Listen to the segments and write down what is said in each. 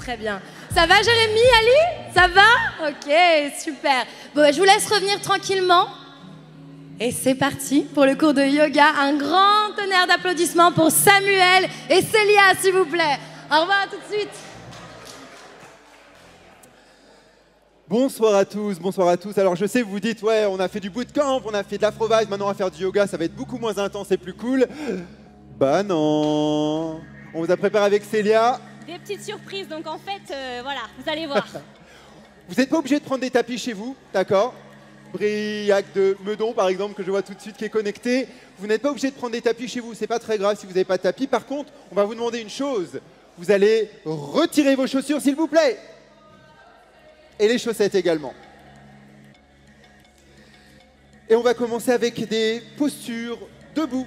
très bien. Ça va Jérémy, Ali? Ça va? Ok, super. Bon, je vous laisse revenir tranquillement. Et c'est parti pour le cours de yoga. Un grand tonnerre d'applaudissements pour Samuel et Célia, s'il vous plaît. Au revoir, à tout de suite. Bonsoir à tous, bonsoir à tous. Alors je sais, vous vous dites, ouais, on a fait du bootcamp, on a fait de l'Afrovise, maintenant on va faire du yoga, ça va être beaucoup moins intense et plus cool. Bah non. On vous a préparé avec Célia. Des petites surprises, donc en fait, voilà, vous allez voir. Vous n'êtes pas obligé de prendre des tapis chez vous, d'accord? Briac de Meudon, par exemple, que je vois tout de suite qui est connecté. Vous n'êtes pas obligé de prendre des tapis chez vous, c'est pas très grave si vous n'avez pas de tapis. Par contre, on va vous demander une chose. Vous allez retirer vos chaussures, s'il vous plaît. Et les chaussettes également. Et on va commencer avec des postures debout.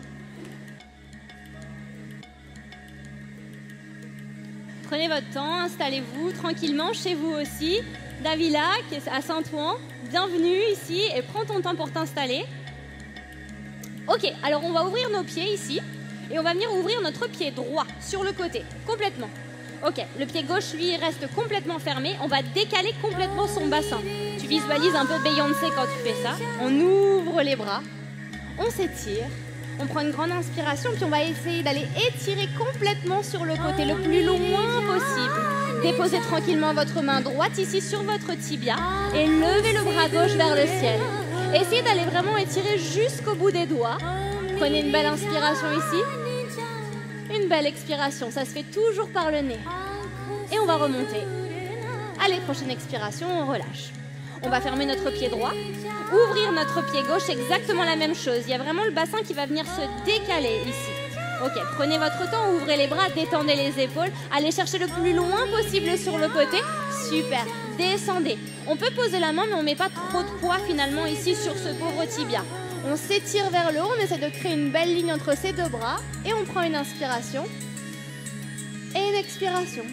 Prenez votre temps, installez-vous tranquillement chez vous aussi. Davila, qui est à Saint-Ouen, bienvenue ici et prends ton temps pour t'installer. Ok, alors on va ouvrir nos pieds ici et on va venir ouvrir notre pied droit sur le côté, complètement. Ok, le pied gauche, lui, reste complètement fermé. On va décaler complètement son bassin. Tu visualises un peu Beyoncé quand tu fais ça. On ouvre les bras, on s'étire, on prend une grande inspiration, puis on va essayer d'aller étirer complètement sur le côté le plus loin possible. Déposez tranquillement votre main droite ici sur votre tibia et levez le bras gauche vers le ciel. Essayez d'aller vraiment étirer jusqu'au bout des doigts. Prenez une belle inspiration ici. Une belle expiration, ça se fait toujours par le nez. Et on va remonter. Allez, prochaine expiration, on relâche. On va fermer notre pied droit, ouvrir notre pied gauche, exactement la même chose. Il y a vraiment le bassin qui va venir se décaler ici. Ok, prenez votre temps, ouvrez les bras, détendez les épaules. Allez chercher le plus loin possible sur le côté. Super, descendez. On peut poser la main, mais on ne met pas trop de poids finalement ici sur ce pauvre tibia. On s'étire vers le haut, on essaie de créer une belle ligne entre ces deux bras et on prend une inspiration et une expiration.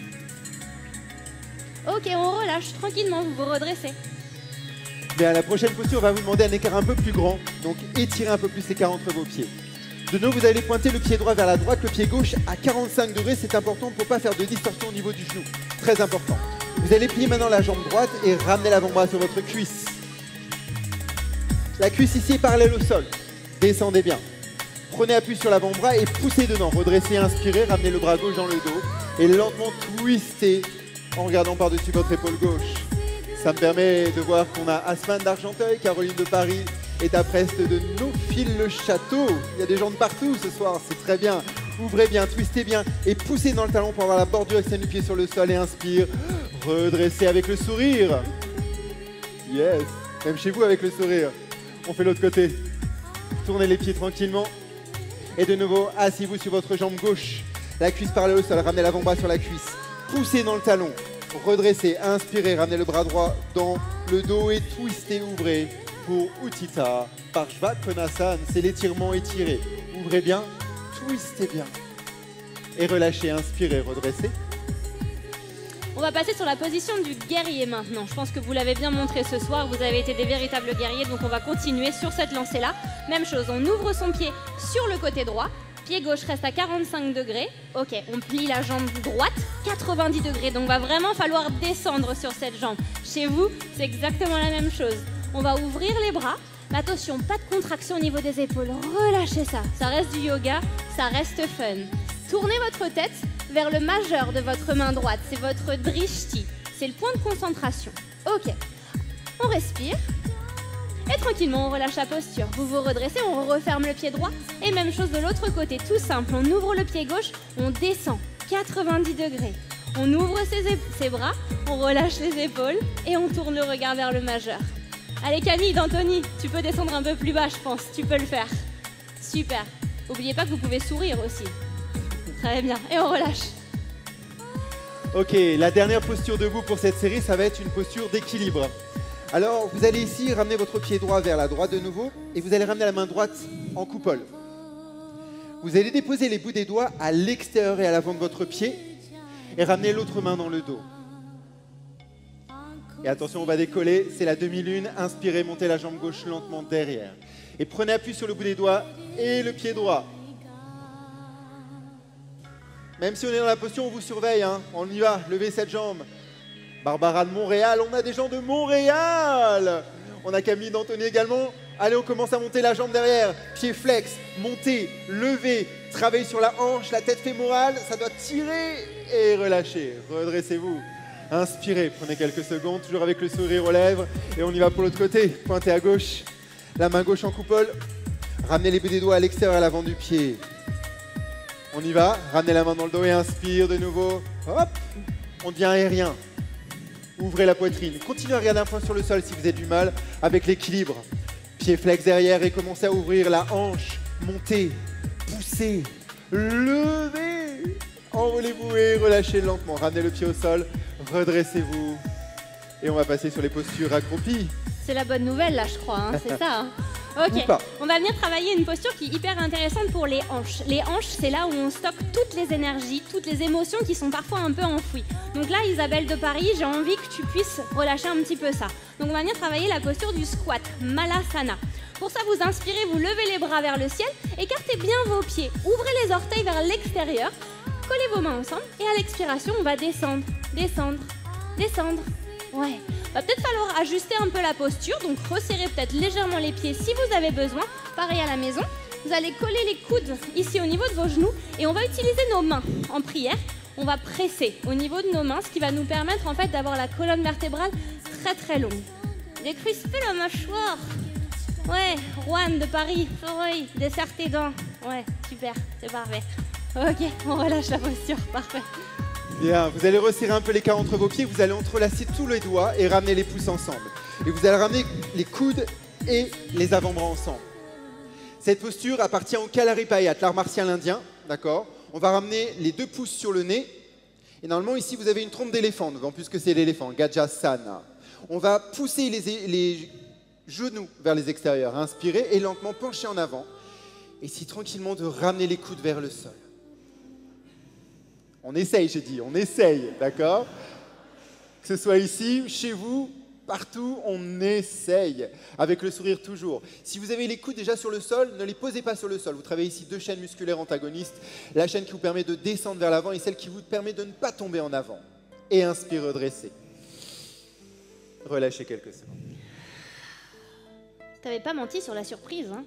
Ok, on relâche tranquillement, vous vous redressez. Bien, à la prochaine posture, on va vous demander un écart un peu plus grand, donc étirez un peu plus l'écart entre vos pieds. De nouveau, vous allez pointer le pied droit vers la droite, le pied gauche à 45 degrés, c'est important pour ne pas faire de distorsion au niveau du genou, très important. Vous allez plier maintenant la jambe droite et ramener l'avant-bras sur votre cuisse. La cuisse ici est parallèle au sol. Descendez bien. Prenez appui sur l'avant-bras et poussez dedans. Redressez, inspirez, ramenez le bras gauche dans le dos et lentement twistez en regardant par-dessus votre épaule gauche. Ça me permet de voir qu'on a Asman d'Argenteuil, Caroline de Paris et à Brest de Neufville-le-Château. Il y a des gens de partout ce soir, c'est très bien. Ouvrez bien, twistez bien et poussez dans le talon pour avoir la bordure externe du pied sur le sol et inspire. Redressez avec le sourire. Yes, même chez vous avec le sourire. On fait l'autre côté. Tournez les pieds tranquillement. Et de nouveau, asseyez-vous sur votre jambe gauche. La cuisse par le haut, sol, ramenez l'avant-bras sur la cuisse. Poussez dans le talon. Redressez, inspirez, ramenez le bras droit dans le dos et twistez, ouvrez pour Utthita Parsvakonasana. C'est l'étirement étiré. Ouvrez bien, twistez bien. Et relâchez, inspirez, redressez. On va passer sur la position du guerrier maintenant. Je pense que vous l'avez bien montré ce soir, vous avez été des véritables guerriers, donc on va continuer sur cette lancée-là. Même chose, on ouvre son pied sur le côté droit, pied gauche reste à 45 degrés. Ok, on plie la jambe droite, 90 degrés, donc va vraiment falloir descendre sur cette jambe. Chez vous, c'est exactement la même chose. On va ouvrir les bras, mais attention, pas de contraction au niveau des épaules, relâchez ça. Ça reste du yoga, ça reste fun. Tournez votre tête vers le majeur de votre main droite, c'est votre drishti, c'est le point de concentration. Ok, on respire et tranquillement on relâche la posture. Vous vous redressez, on referme le pied droit et même chose de l'autre côté, tout simple, on ouvre le pied gauche, on descend 90 degrés. On ouvre ses bras, on relâche les épaules et on tourne le regard vers le majeur. Allez Camille, d'Anthony, tu peux descendre un peu plus bas je pense, tu peux le faire. Super, n'oubliez pas que vous pouvez sourire aussi. Très bien, et on relâche. Ok, la dernière posture debout pour cette série, ça va être une posture d'équilibre. Alors, vous allez ici ramener votre pied droit vers la droite de nouveau et vous allez ramener la main droite en coupole. Vous allez déposer les bouts des doigts à l'extérieur et à l'avant de votre pied et ramener l'autre main dans le dos. Et attention, on va décoller, c'est la demi-lune. Inspirez, montez la jambe gauche lentement derrière. Et prenez appui sur le bout des doigts et le pied droit. Même si on est dans la posture, on vous surveille, hein. On y va, levez cette jambe. Barbara de Montréal, on a des gens de Montréal. On a Camille d'Antony également. Allez, on commence à monter la jambe derrière. Pied flex, montez, levez, travaillez sur la hanche, la tête fémorale. Ça doit tirer et relâcher. Redressez-vous. Inspirez, prenez quelques secondes, toujours avec le sourire aux lèvres. Et on y va pour l'autre côté. Pointez à gauche. La main gauche en coupole. Ramenez les bouts des doigts à l'extérieur, à l'avant du pied. On y va. Ramenez la main dans le dos et inspire de nouveau. Hop. On devient aérien. Ouvrez la poitrine. Continuez à regarder un point sur le sol si vous avez du mal avec l'équilibre. Pied flex derrière et commencez à ouvrir la hanche. Montez, poussez, levez. Enroulez-vous et relâchez lentement. Ramenez le pied au sol, redressez-vous. Et on va passer sur les postures accroupies. C'est la bonne nouvelle là, je crois, hein, c'est ça. Hein. Ok, on va venir travailler une posture qui est hyper intéressante pour les hanches. Les hanches, c'est là où on stocke toutes les énergies, toutes les émotions qui sont parfois un peu enfouies. Donc là, Isabelle de Paris, j'ai envie que tu puisses relâcher un petit peu ça. Donc on va venir travailler la posture du squat, Malasana. Pour ça, vous inspirez, vous levez les bras vers le ciel, écartez bien vos pieds, ouvrez les orteils vers l'extérieur, collez vos mains ensemble et à l'expiration, on va descendre, descendre, descendre. Ouais, va peut-être falloir ajuster un peu la posture, donc resserrez peut-être légèrement les pieds si vous avez besoin. Pareil à la maison, vous allez coller les coudes ici au niveau de vos genoux et on va utiliser nos mains en prière. On va presser au niveau de nos mains, ce qui va nous permettre en fait d'avoir la colonne vertébrale très très longue. Décrispez la mâchoire. Ouais, Juan de Paris, oui, desserre tes dents. Ouais, super, c'est parfait. Ok, on relâche la posture, parfait. Bien, vous allez resserrer un peu l'écart entre vos pieds, vous allez entrelacer tous les doigts et ramener les pouces ensemble. Et vous allez ramener les coudes et les avant-bras ensemble. Cette posture appartient au Kalaripayat, l'art martial indien, d'accord? On va ramener les 2 pouces sur le nez. Et normalement, ici, vous avez une trompe d'éléphant devant, puisque c'est l'éléphant, Gajasana. On va pousser les genoux vers les extérieurs, inspirez et lentement pencher en avant. Et si tranquillement de ramener les coudes vers le sol. On essaye, j'ai dit, on essaye, d'accord? Que ce soit ici, chez vous, partout, on essaye, avec le sourire toujours. Si vous avez les coudes déjà sur le sol, ne les posez pas sur le sol. Vous travaillez ici 2 chaînes musculaires antagonistes, la chaîne qui vous permet de descendre vers l'avant et celle qui vous permet de ne pas tomber en avant. Et inspire, redressez. Relâchez quelques secondes. T'avais pas menti sur la surprise, hein?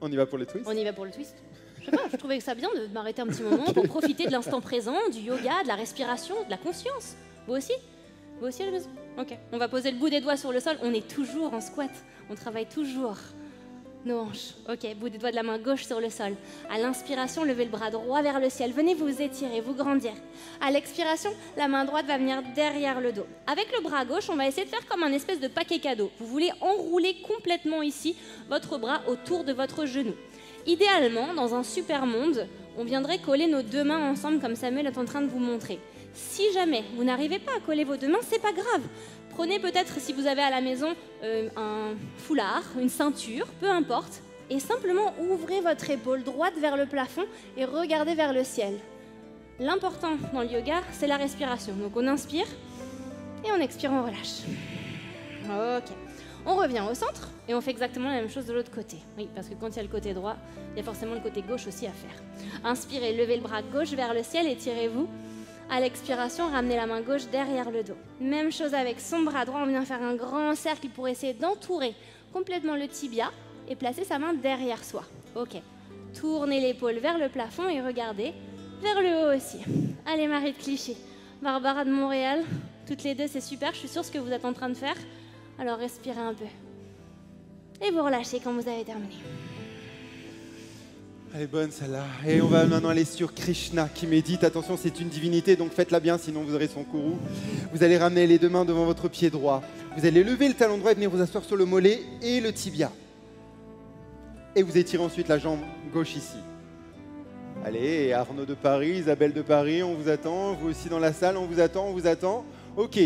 On y va pour le twist? On y va pour le twist. Je sais pas, je trouvais que ça bien de m'arrêter un petit moment pour profiter de l'instant présent, du yoga, de la respiration, de la conscience. Vous aussi? Vous aussi à la maison? Ok. On va poser le bout des doigts sur le sol. On est toujours en squat. On travaille toujours nos hanches. Ok, bout des doigts de la main gauche sur le sol. À l'inspiration, levez le bras droit vers le ciel. Venez vous étirer, vous grandir. À l'expiration, la main droite va venir derrière le dos. Avec le bras gauche, on va essayer de faire comme un espèce de paquet cadeau. Vous voulez enrouler complètement ici votre bras autour de votre genou. Idéalement, dans un super monde, on viendrait coller nos 2 mains ensemble comme Samuel est en train de vous montrer. Si jamais vous n'arrivez pas à coller vos 2 mains, c'est pas grave. Prenez peut-être, si vous avez à la maison, un foulard, une ceinture, peu importe, et simplement ouvrez votre épaule droite vers le plafond et regardez vers le ciel. L'important dans le yoga, c'est la respiration. Donc on inspire et on expire, on relâche. Ok. On revient au centre et on fait exactement la même chose de l'autre côté. Oui, parce que quand il y a le côté droit, il y a forcément le côté gauche aussi à faire. Inspirez, levez le bras gauche vers le ciel, étirez-vous. À l'expiration, ramenez la main gauche derrière le dos. Même chose avec son bras droit, on vient faire un grand cercle pour essayer d'entourer complètement le tibia et placer sa main derrière soi. Ok. Tournez l'épaule vers le plafond et regardez vers le haut aussi. Allez, Marie de Clichy, Barbara de Montréal, toutes les deux, c'est super, je suis sûre ce que vous êtes en train de faire. Alors respirez un peu. Et vous relâchez quand vous avez terminé. Elle est bonne celle-là. Et on va maintenant aller sur Krishna qui médite. Attention, c'est une divinité, donc faites-la bien, sinon vous aurez son courroux. Vous allez ramener les 2 mains devant votre pied droit. Vous allez lever le talon droit et venir vous asseoir sur le mollet et le tibia. Et vous étirez ensuite la jambe gauche ici. Allez, Arnaud de Paris, Isabelle de Paris, on vous attend. Vous aussi dans la salle, on vous attend, on vous attend. Ok.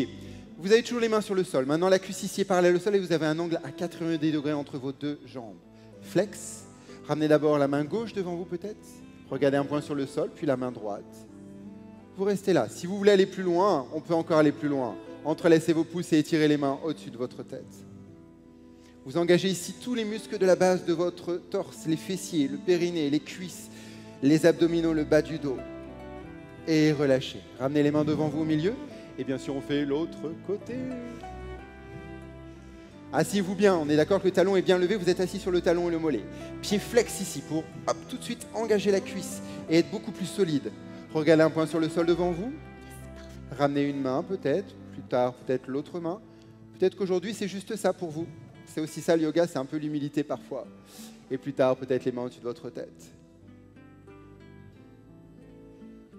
Vous avez toujours les mains sur le sol. Maintenant, la cuisse ici est parallèle au sol et vous avez un angle à 90 degrés entre vos 2 jambes. Flex. Ramenez d'abord la main gauche devant vous peut-être. Regardez un point sur le sol, puis la main droite. Vous restez là. Si vous voulez aller plus loin, on peut encore aller plus loin. Entrelacez vos pouces et étirez les mains au-dessus de votre tête. Vous engagez ici tous les muscles de la base de votre torse, les fessiers, le périnée, les cuisses, les abdominaux, le bas du dos. Et relâchez. Ramenez les mains devant vous au milieu. Et bien sûr, on fait l'autre côté. Asseyez-vous bien, on est d'accord que le talon est bien levé, vous êtes assis sur le talon et le mollet. Pied flex ici pour hop, tout de suite engager la cuisse et être beaucoup plus solide. Regardez un point sur le sol devant vous. Ramenez une main peut-être, plus tard peut-être l'autre main. Peut-être qu'aujourd'hui c'est juste ça pour vous. C'est aussi ça le yoga, c'est un peu l'humilité parfois. Et plus tard peut-être les mains au-dessus de votre tête.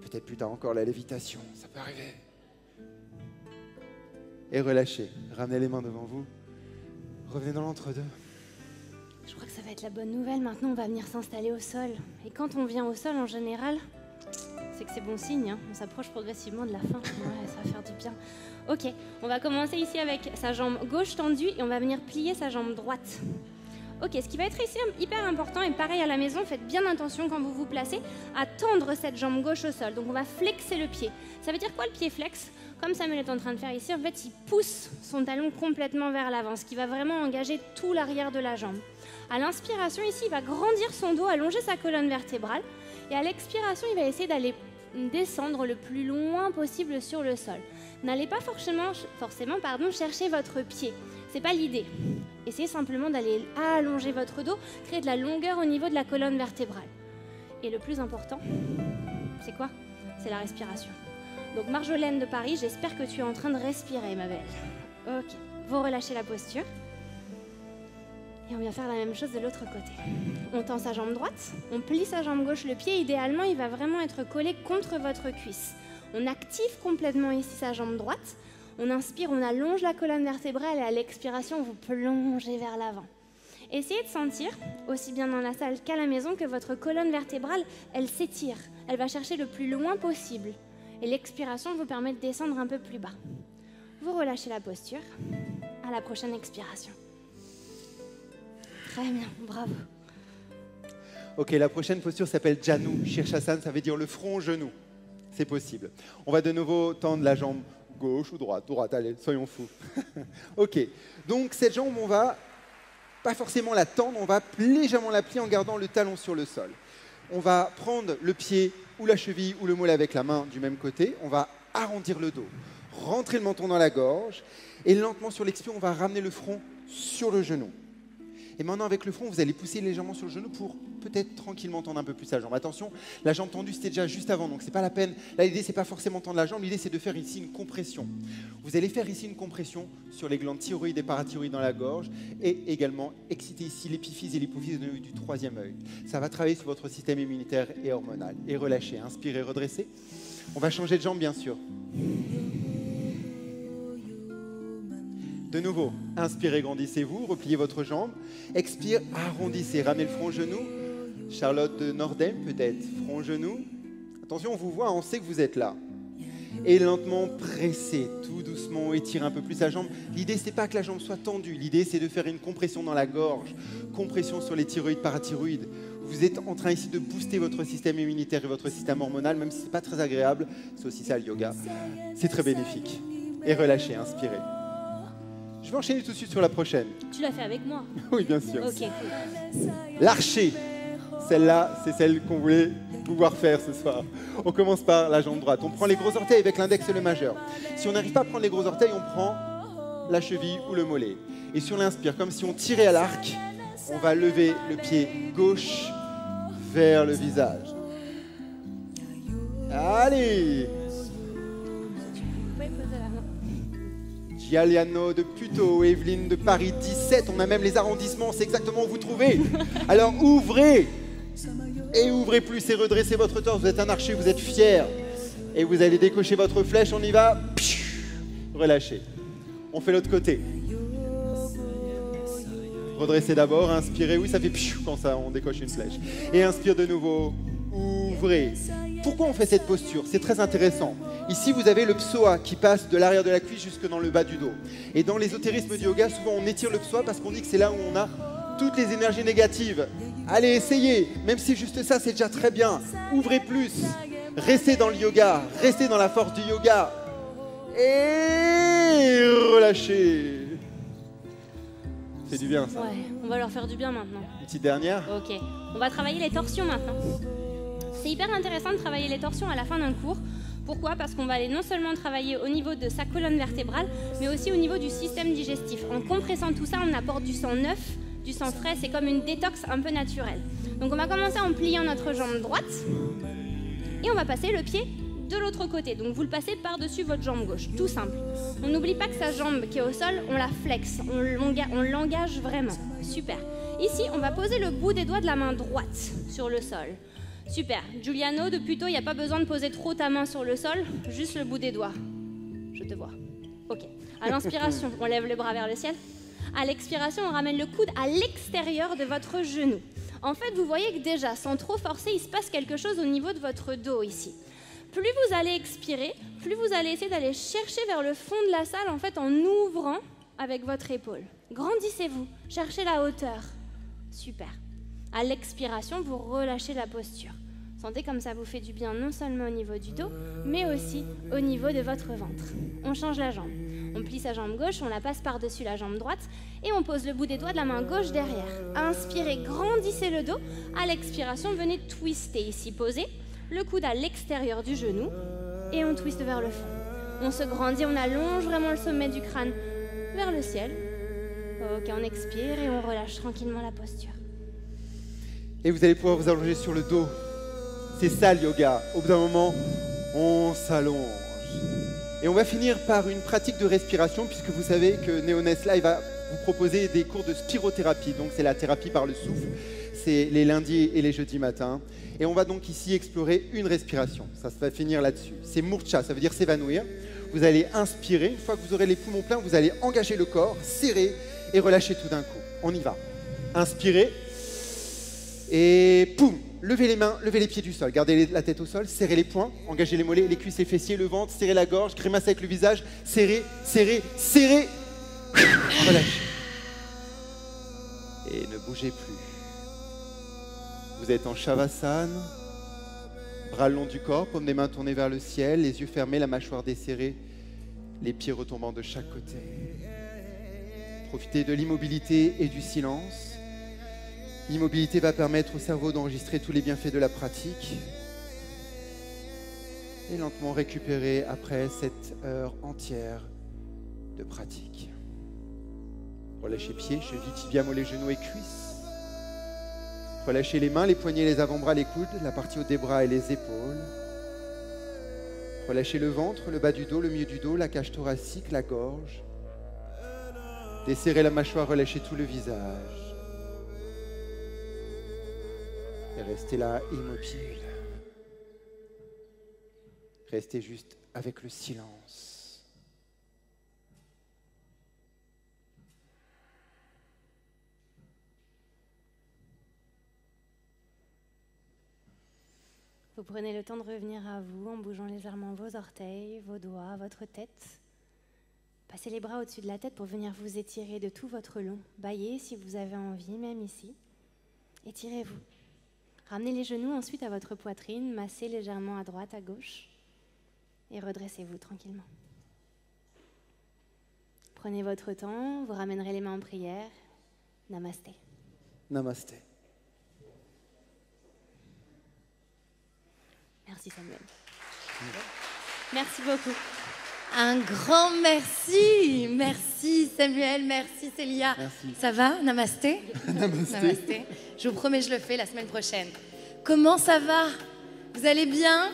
Peut-être plus tard encore la lévitation, ça peut arriver. Et relâchez, ramenez les mains devant vous. Revenez dans l'entre-deux. Je crois que ça va être la bonne nouvelle. Maintenant, on va venir s'installer au sol. Et quand on vient au sol, en général, c'est que c'est bon signe. Hein. On s'approche progressivement de la fin. Ouais, ça va faire du bien. Ok, on va commencer ici avec sa jambe gauche tendue et on va venir plier sa jambe droite. Ok, ce qui va être ici hyper important, et pareil à la maison, faites bien attention quand vous vous placez à tendre cette jambe gauche au sol. Donc on va flexer le pied. Ça veut dire quoi le pied flex? Comme Samuel est en train de faire ici, en fait, il pousse son talon complètement vers l'avant, ce qui va vraiment engager tout l'arrière de la jambe. À l'inspiration, ici, il va grandir son dos, allonger sa colonne vertébrale. Et à l'expiration, il va essayer d'aller descendre le plus loin possible sur le sol. N'allez pas forcément chercher votre pied. C'est pas l'idée. Essayez simplement d'aller allonger votre dos, créer de la longueur au niveau de la colonne vertébrale. Et le plus important, c'est quoi? C'est la respiration. Donc Marjolaine de Paris, j'espère que tu es en train de respirer, ma belle. Ok, vous relâchez la posture. Et on vient faire la même chose de l'autre côté. On tend sa jambe droite, on plie sa jambe gauche, le pied, idéalement, il va vraiment être collé contre votre cuisse. On active complètement ici sa jambe droite. On inspire, on allonge la colonne vertébrale et à l'expiration, vous plongez vers l'avant. Essayez de sentir, aussi bien dans la salle qu'à la maison, que votre colonne vertébrale, elle s'étire. Elle va chercher le plus loin possible. Et l'expiration vous permet de descendre un peu plus bas. Vous relâchez la posture. À la prochaine expiration. Très bien, bravo. Ok, la prochaine posture s'appelle Janu. Shirshasana, ça veut dire le front au genou. C'est possible. On va de nouveau tendre la jambe gauche ou droite. Droite, allez, soyons fous. Ok, donc cette jambe, on va pas forcément la tendre, on va légèrement la plier en gardant le talon sur le sol. On va prendre le pied ou la cheville ou le mollet avec la main du même côté. On va arrondir le dos, rentrer le menton dans la gorge et lentement sur l'expire, on va ramener le front sur le genou. Et maintenant, avec le front, vous allez pousser légèrement sur le genou pour peut-être tranquillement tendre un peu plus la jambe. Attention, la jambe tendue, c'était déjà juste avant, donc c'est pas la peine. Là, l'idée, c'est pas forcément tendre la jambe, l'idée, c'est de faire ici une compression. Vous allez faire ici une compression sur les glandes thyroïdes et parathyroïdes dans la gorge et également exciter ici l'épiphyse et l'hypophyse du troisième œil. Ça va travailler sur votre système immunitaire et hormonal. Et relâchez, inspirez, redressez. On va changer de jambe, bien sûr. De nouveau, inspirez, grandissez-vous, repliez votre jambe. Expire, arrondissez, ramenez le front au genou. Charlotte de Nordheim, peut-être, front au genou. Attention, on vous voit, on sait que vous êtes là. Et lentement, pressez, tout doucement, étirez un peu plus la jambe. L'idée, c'est pas que la jambe soit tendue. L'idée, c'est de faire une compression dans la gorge, compression sur les thyroïdes, parathyroïdes. Vous êtes en train ici de booster votre système immunitaire et votre système hormonal, même si c'est pas très agréable. C'est aussi ça, le yoga. C'est très bénéfique. Et relâchez, inspirez. Je vais enchaîner tout de suite sur la prochaine. Tu l'as fait avec moi? Oui, bien sûr. Ok, cool. L'archer. Celle-là, c'est celle qu'on voulait pouvoir faire ce soir. On commence par la jambe droite. On prend les gros orteils avec l'index et le majeur. Si on n'arrive pas à prendre les gros orteils, on prend la cheville ou le mollet. Et sur l'inspire, comme si on tirait à l'arc, on va lever le pied gauche vers le visage. Allez! Giuliano de Puteaux, Evelyne de Paris 17, on a même les arrondissements, c'est exactement où vous trouvez. Alors ouvrez, et ouvrez plus et redressez votre torse, vous êtes un archer, vous êtes fier. Et vous allez décocher votre flèche, on y va. Relâchez. On fait l'autre côté. Redressez d'abord, inspirez, oui ça fait quand ça on décoche une flèche. Et inspire de nouveau, ouvrez. Pourquoi on fait cette posture? C'est très intéressant. Ici, vous avez le psoas qui passe de l'arrière de la cuisse jusque dans le bas du dos. Et dans l'ésotérisme du yoga, souvent on étire le psoas parce qu'on dit que c'est là où on a toutes les énergies négatives. Allez, essayez. Même si juste ça, c'est déjà très bien. Ouvrez plus. Restez dans le yoga. Restez dans la force du yoga. Et relâchez. C'est du bien, ça. Ouais, on va leur faire du bien maintenant. Une petite dernière. Ok, on va travailler les torsions maintenant. C'est hyper intéressant de travailler les torsions à la fin d'un cours. Pourquoi? Parce qu'on va aller non seulement travailler au niveau de sa colonne vertébrale, mais aussi au niveau du système digestif. En compressant tout ça, on apporte du sang neuf, du sang frais, c'est comme une détox un peu naturelle. Donc on va commencer en pliant notre jambe droite, et on va passer le pied de l'autre côté. Donc vous le passez par-dessus votre jambe gauche, tout simple. On n'oublie pas que sa jambe qui est au sol, on la flexe, on l'engage vraiment. Super. Ici, on va poser le bout des doigts de la main droite sur le sol. Super. Giuliano, de plutôt, il n'y a pas besoin de poser trop ta main sur le sol, juste le bout des doigts. Je te vois. Ok. À l'inspiration, on lève le bras vers le ciel. À l'expiration, on ramène le coude à l'extérieur de votre genou. En fait, vous voyez que déjà, sans trop forcer, il se passe quelque chose au niveau de votre dos ici. Plus vous allez expirer, plus vous allez essayer d'aller chercher vers le fond de la salle, en fait, en ouvrant avec votre épaule. Grandissez-vous, cherchez la hauteur. Super. À l'expiration, vous relâchez la posture. Sentez comme ça vous fait du bien non seulement au niveau du dos, mais aussi au niveau de votre ventre. On change la jambe. On plie sa jambe gauche, on la passe par-dessus la jambe droite et on pose le bout des doigts de la main gauche derrière. Inspirez, grandissez le dos. À l'expiration, venez twister ici, posez le coude à l'extérieur du genou et on twiste vers le fond. On se grandit, on allonge vraiment le sommet du crâne vers le ciel. Ok, on expire et on relâche tranquillement la posture. Et vous allez pouvoir vous allonger sur le dos. C'est ça le yoga. Au bout d'un moment, on s'allonge. Et on va finir par une pratique de respiration, puisque vous savez que Neonesla va vous proposer des cours de spirothérapie. Donc c'est la thérapie par le souffle. C'est les lundis et les jeudis matins. Et on va donc ici explorer une respiration. Ça va finir là-dessus. C'est murcha, ça veut dire s'évanouir. Vous allez inspirer. Une fois que vous aurez les poumons pleins, vous allez engager le corps, serrer et relâcher tout d'un coup. On y va. Inspirez. Et poum, levez les mains, levez les pieds du sol, gardez la tête au sol, serrez les poings, engagez les mollets, les cuisses, les fessiers, le ventre, serrez la gorge, grimace avec le visage, serrez, serrez, serrez, relâchez. Et ne bougez plus. Vous êtes en Shavasana, bras le long du corps, paumes des mains tournées vers le ciel, les yeux fermés, la mâchoire desserrée, les pieds retombant de chaque côté. Profitez de l'immobilité et du silence. L'immobilité va permettre au cerveau d'enregistrer tous les bienfaits de la pratique et lentement récupérer après cette heure entière de pratique. Relâchez pieds, chevilles, tibias, mollets, genoux et cuisses. Relâchez les mains, les poignets, les avant-bras, les coudes, la partie haut des bras et les épaules. Relâchez le ventre, le bas du dos, le milieu du dos, la cage thoracique, la gorge. Desserrez la mâchoire, relâchez tout le visage. Et restez là, immobile. Restez juste avec le silence. Vous prenez le temps de revenir à vous en bougeant légèrement vos orteils, vos doigts, votre tête. Passez les bras au-dessus de la tête pour venir vous étirer de tout votre long. Baillez si vous avez envie, même ici. Étirez-vous. Ramenez les genoux ensuite à votre poitrine, massez légèrement à droite, à gauche et redressez-vous tranquillement. Prenez votre temps, vous ramènerez les mains en prière. Namasté. Namasté. Merci Samuel. Merci beaucoup. Un grand merci. Merci Samuel, merci Célia. Merci. Ça va? Namasté. Namasté. Je vous promets, je le fais la semaine prochaine. Comment ça va? Vous allez bien?